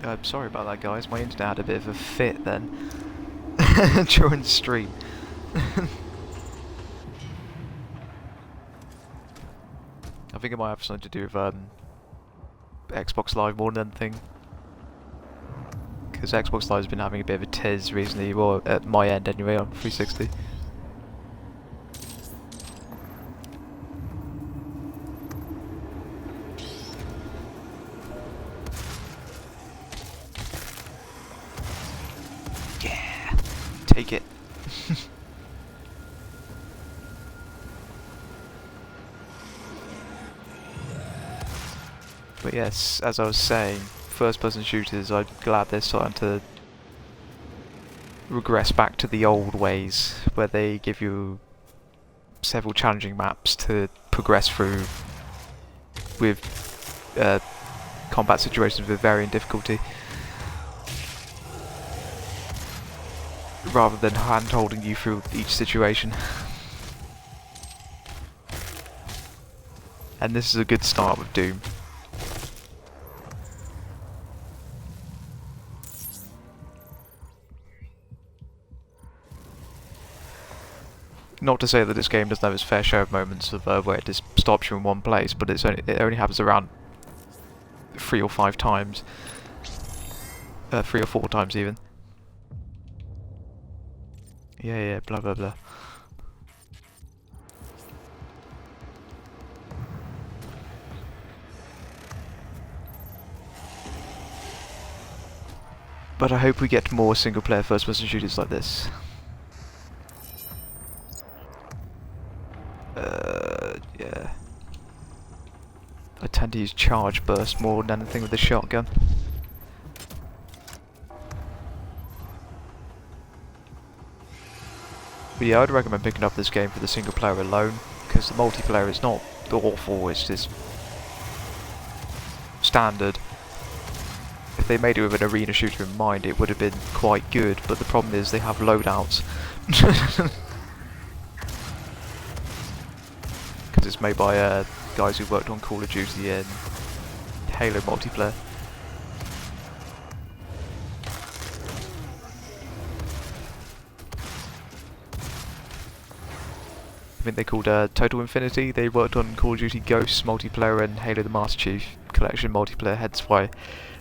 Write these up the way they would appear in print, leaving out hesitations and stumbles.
I'm sorry about that, guys. My internet had a bit of a fit then during the stream. I think it might have something to do with Xbox Live more than anything. Because Xbox Live has been having a bit of a tiz recently, well, at my end anyway, on 360. Yeah! Take it! But yes, as I was saying, first-person shooters, I'm glad they're starting to regress back to the old ways, where they give you several challenging maps to progress through with combat situations with varying difficulty, rather than hand-holding you through each situation. And this is a good start with Doom. Not to say that this game doesn't have its fair share of moments of where it just stops you in one place, but it only happens around 3 or 5 times. 3 or 4 times even. Yeah, blah blah blah. But I hope we get more single-player first-person shooters like this. Yeah. I tend to use charge burst more than anything with the shotgun. But yeah, I'd recommend picking up this game for the single player alone, because the multiplayer is not awful, it's just standard. If they made it with an arena shooter in mind, it would have been quite good, but the problem is they have loadouts. Because it's made by guys who worked on Call of Duty and Halo multiplayer. I think they're called Total Infinity. They worked on Call of Duty Ghosts multiplayer and Halo the Master Chief Collection multiplayer, hence why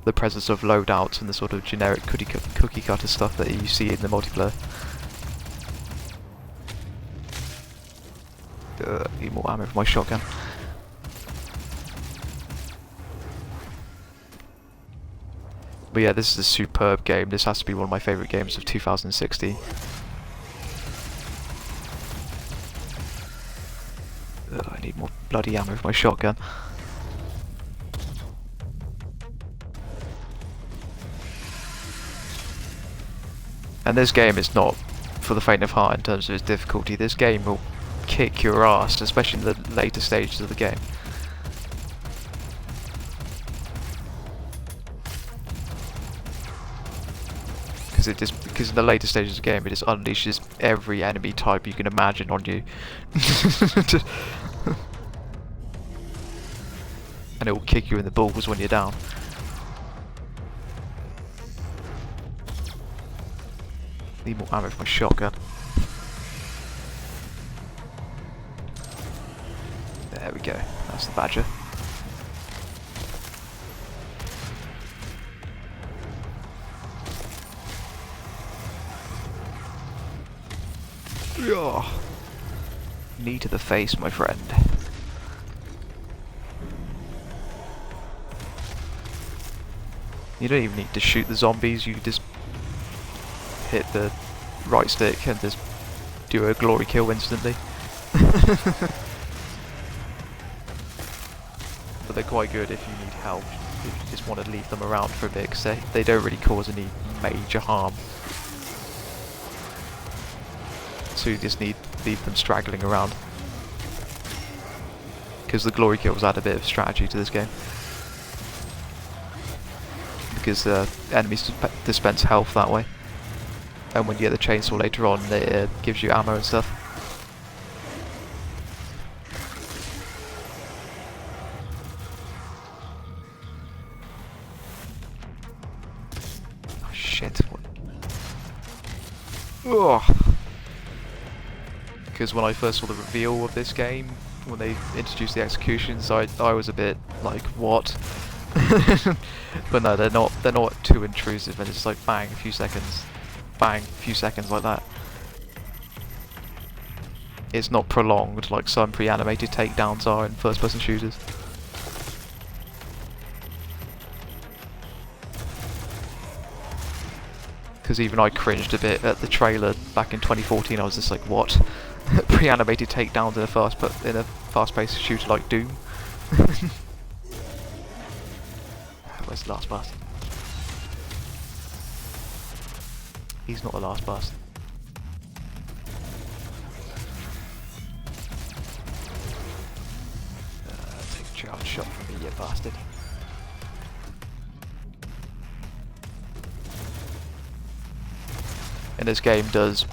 the presence of loadouts and the sort of generic cookie cutter stuff that you see in the multiplayer. Need more ammo for my shotgun. But yeah, this is a superb game. This has to be one of my favourite games of 2016. I need more bloody ammo for my shotgun. And this game is not for the faint of heart in terms of its difficulty. This game will kick your ass, especially in the later stages of the game. Because in the later stages of the game, it just unleashes every enemy type you can imagine on you. And it will kick you in the balls when you're down. Need more ammo for my shotgun. There we go. That's the Badger. Knee to the face, my friend. You don't even need to shoot the zombies, you just hit the right stick and just do a glory kill instantly. But they're quite good if you need help, if you just want to leave them around for a bit, because they don't really cause any major harm. So you just need to leave them straggling around. Because the glory kills add a bit of strategy to this game. Because enemies dispense health that way. And when you get the chainsaw later on, it gives you ammo and stuff. Because when I first saw the reveal of this game, when they introduced the executions, I was a bit like, what? But no, they're not too intrusive, and it's just like bang, a few seconds, bang, a few seconds like that. It's not prolonged like some pre-animated takedowns are in first-person shooters. Because even I cringed a bit at the trailer back in 2014. I was just like, what? Pre-animated takedowns in a fast-paced shooter like Doom. Where's the last bastard? He's not the last bastard. Take a charge shot from me, you bastard. And this game does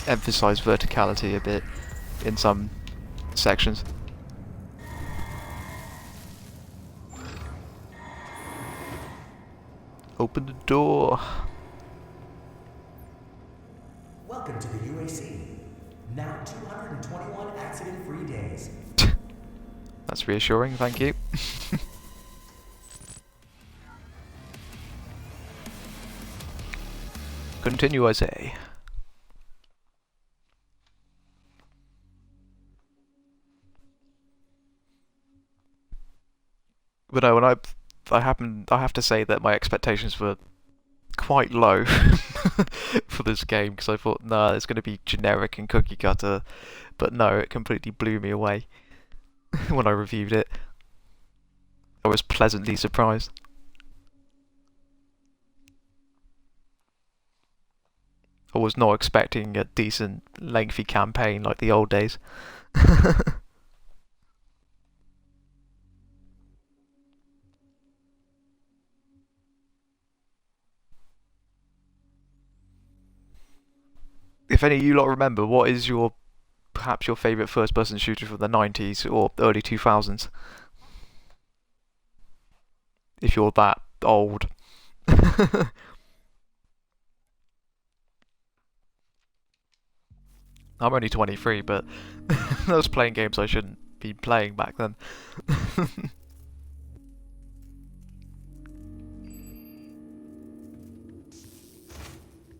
emphasise verticality a bit in some sections. Open the door. Welcome to the UAC. Now 221 accident-free days. That's reassuring, thank you. Continue, I say. But no, when I have to say that my expectations were quite low for this game, because I thought, nah, it's going to be generic and cookie cutter. But no, it completely blew me away when I reviewed it. I was pleasantly surprised. I was not expecting a decent, lengthy campaign like the old days. If any of you lot remember, what is perhaps your favourite first-person shooter from the 90s or early 2000s? If you're that old. I'm only 23, but I was playing games I shouldn't be playing back then.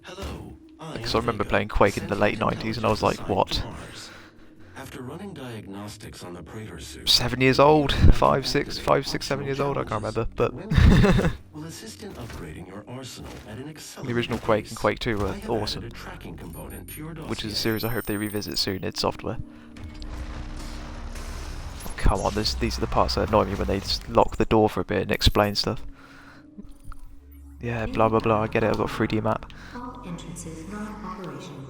Hello, Because I remember playing Quake in the late 90s and I was like, what? After running diagnostics on the Praetor suit, 7 years old? 5, 6, 7 years old? I can't remember, but... will assist in upgrading your arsenal at an The original Quake and Quake 2 were awesome. Which is a series I hope they revisit soon, id Software. Oh, come on, these are the parts that annoy me when they just lock the door for a bit and explain stuff. Yeah, blah blah blah, I get it, I've got a 3D map. All entrances not operational.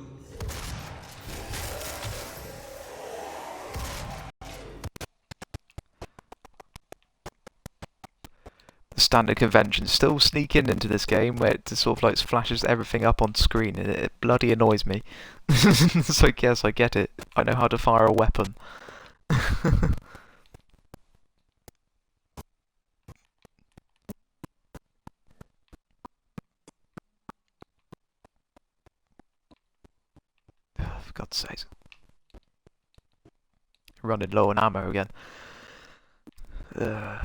The standard conventions still sneak into this game where it just sort of like flashes everything up on screen and it bloody annoys me. So yes, I get it. I know how to fire a weapon. For God's sake. Running low on ammo again. I'm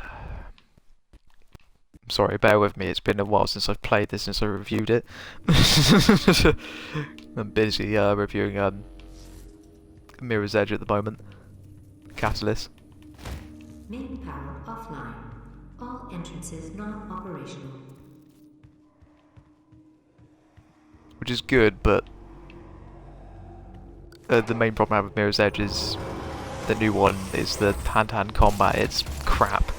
sorry, bear with me, it's been a while since I've played this, since I reviewed it. I'm busy reviewing Mirror's Edge at the moment. Catalyst. Main power offline. All entrances not operational. Which is good, but the main problem I have with Mirror's Edge is the new one is the hand-to-hand combat. It's crap.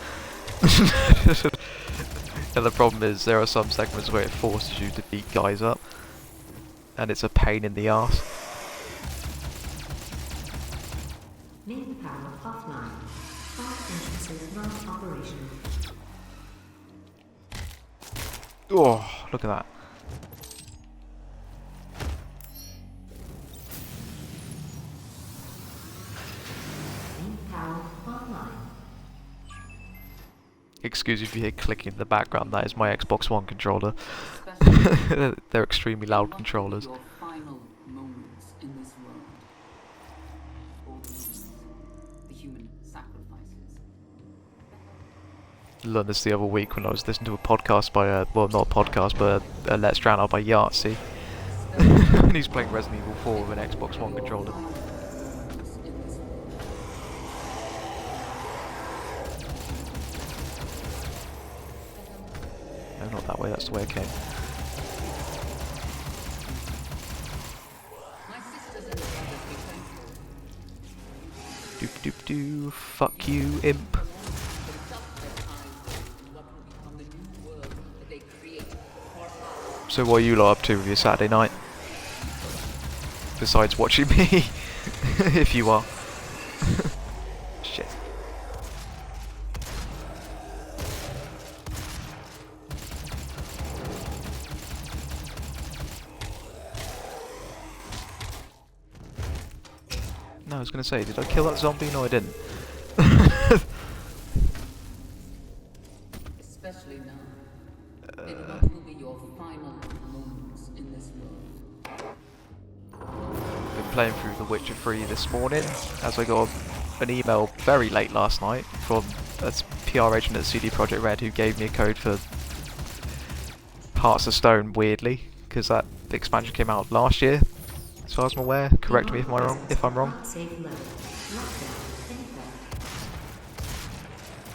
And the problem is there are some segments where it forces you to beat guys up, and it's a pain in the arse. Main power offline. All entrances not operational. Oh, look at that. Main power online. Excuse me if you hear clicking in the background, that is my Xbox One controller. They're extremely loud controllers. Your final moments in this world. All the human sacrifices. Learned this the other week when I was listening to a podcast by well, not a podcast, but a Let's Drown Out by Yahtzee. And he's playing Resident Evil 4 with an Xbox One controller. No, not that way, that's the way I came. Doop doop doo, fuck you, imp. So what are you lot up to with your Saturday night? Besides watching me, if you are. Shit. No, I was gonna say, did I kill that zombie? No, I didn't. Especially now. What will be your final moments in this world? Been playing through The Witcher 3 this morning, as I got an email very late last night from a PR agent at CD Projekt Red who gave me a code for Hearts of Stone, weirdly, because that expansion came out last year, as far as I'm aware. Correct me if I'm wrong.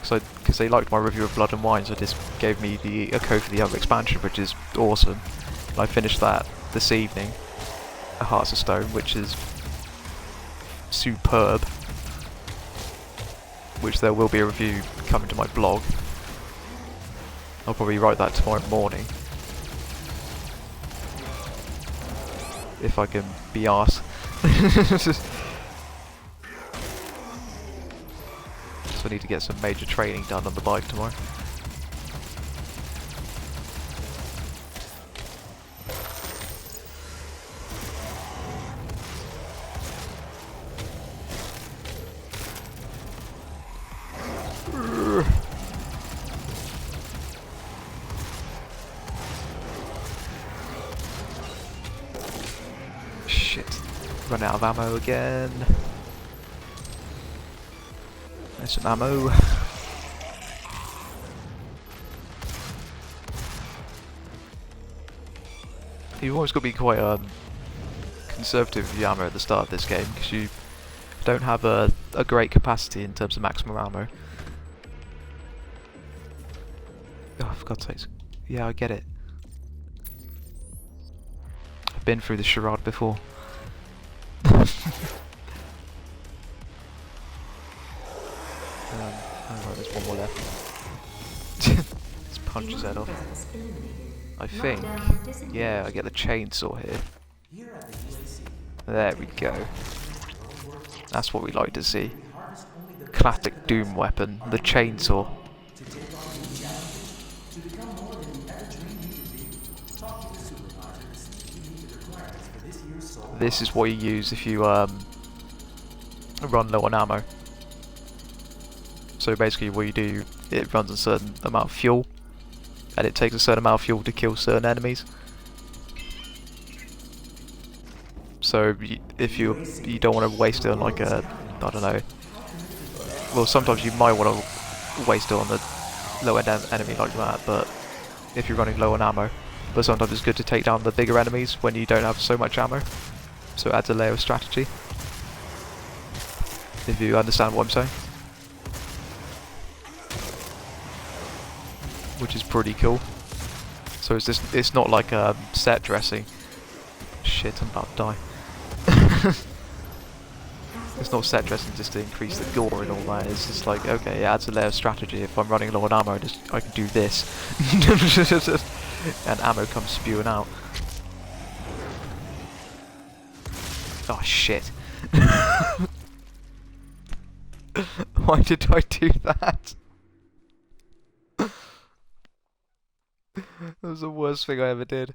Because they liked my review of Blood and Wine, so just gave me a code for the other expansion, which is awesome. And I finished that this evening, a Hearts of Stone, which is superb. Which there will be a review coming to my blog. I'll probably write that tomorrow morning, if I can be arsed. So I need to get some major training done on the bike tomorrow. Shit. Run out of ammo again. There's some ammo. You've always got to be quite conservative with your ammo at the start of this game, because you don't have a great capacity in terms of maximum ammo. Oh, for God's sakes. Yeah, I get it. I've been through this charade before. Oh, right, there's one more left. Let's punch his head off. I think. Yeah, I get the chainsaw here. There we go. That's what we like to see. Classic Doom weapon, the chainsaw. This is what you use if you run low on ammo. So basically what you do, it runs a certain amount of fuel, and it takes a certain amount of fuel to kill certain enemies. So if you don't want to waste it on like a, I don't know, well sometimes you might want to waste it on the low end enemy like that, but if you're running low on ammo. But sometimes it's good to take down the bigger enemies when you don't have so much ammo, so it adds a layer of strategy, if you understand what I'm saying. Which is pretty cool. So it's not like set dressing. Shit, I'm about to die. It's not set dressing just to increase the gore and all that. It's just like, okay, it adds a layer of strategy. If I'm running low on ammo, I can do this. And ammo comes spewing out. Oh shit. Why did I do that? That was the worst thing I ever did.